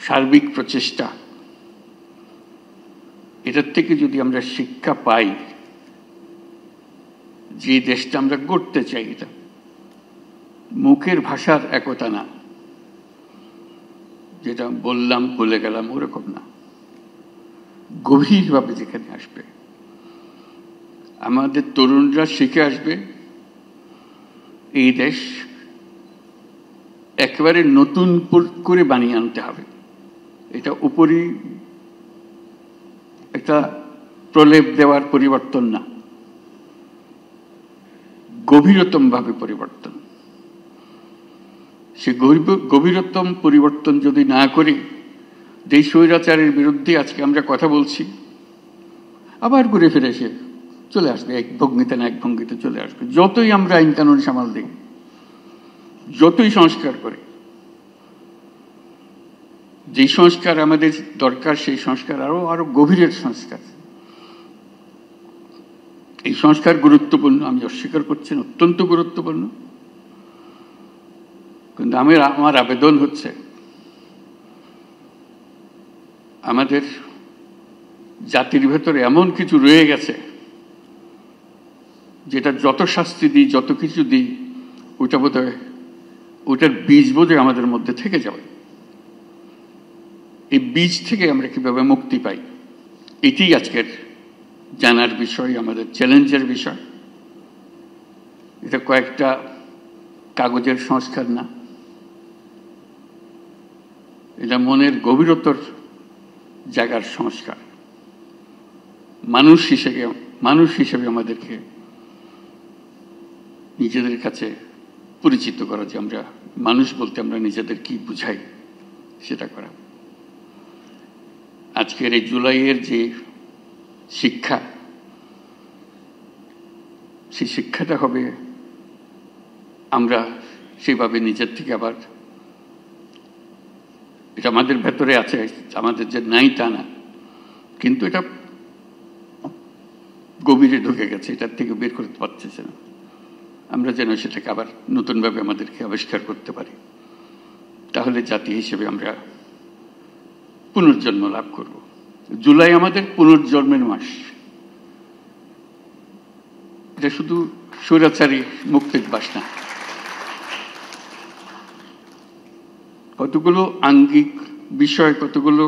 সার্বিক প্রচেষ্টা, এটার থেকে যদি আমরা শিক্ষা পাই, যে দেশটা আমরা গড়তে চাই, এটা মুখের ভাষার একতা না, যেটা বললাম ভুলে গেলাম ওরকম না, গভীরভাবে যেখানে আসবে, আমাদের তরুণরা শিখে আসবে, এই দেশ একেবারে নতুন করে বানিয়ে আনতে হবে। এটা উপরই একটা প্রলেপ দেওয়ার পরিবর্তন না, গভীরতম ভাবে পরিবর্তন। সে গভীরতম পরিবর্তন যদি না করি, যে স্বৈরাচারের বিরুদ্ধে আজকে আমরা কথা বলছি, আবার ঘুরে ফিরে এসে চলে আসবে, এক ভঙ্গিতে না এক ভঙ্গিতে চলে আসবে। যতই আমরা আইন কানুন সামাল দিই, যতই সংস্কার করি, যে সংস্কার আমাদের দরকার সেই সংস্কার আরো গভীরের সংস্কার। এই সংস্কার গুরুত্বপূর্ণ, আমি অস্বীকার করছি না, অত্যন্ত গুরুত্বপূর্ণ। কিন্তু আমার আবেদন হচ্ছে, আমাদের জাতির ভেতরে এমন কিছু রয়ে গেছে যেটা যত শাস্তি দিই, যত কিছু দিই, ওইটা বোধহয় ওইটার বীজ বোধহয় আমাদের মধ্যে থেকে যাবে। এই বীজ থেকে আমরা কিভাবে মুক্তি পাই, এটি আজকের জানার বিষয়, আমাদের চ্যালেঞ্জের বিষয়। এটা কয়েকটা কাগজের সংস্কার না, এটা মনের গভীরতর জায়গার সংস্কার। মানুষ হিসেবে আমাদেরকে নিজেদের কাছে পরিচিত করা, যে আমরা মানুষ বলতে আমরা নিজেদের কি বুঝাই সেটা করা। আজকের এই জুলাইয়ের যে শিক্ষা, সেই শিক্ষাটা হবে আমরা সেভাবে নিজের থেকে আবার, এটা আমাদের ভেতরে আছে, আমাদের যে নাই তা না, কিন্তু এটা গভীরে ঢুকে গেছে, এটার থেকে বের করতে পারতেছে না। আমরা যেন সেটাকে আবার নতুনভাবে আমাদেরকে আবিষ্কার করতে পারি, তাহলে জাতি হিসেবে আমরা পুনর্জন্ম লাভ করব। জুলাই আমাদের পুনর্জন্মের মাস। এটা শুধু স্বৈরাচারী মুক্তির বাস না, কতগুলো আঙ্গিক বিষয়, কতগুলো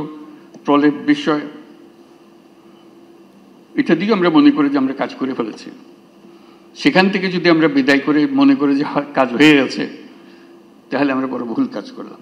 প্রলেপ বিষয়, এটা দিয়ে আমরা মনে করি যে আমরা কাজ করে ফেলেছি। সেখান থেকে যদি আমরা বিদায় করে মনে করি যে কাজ হয়ে গেছে, তাহলে আমরা বড় ভুল কাজ করলাম।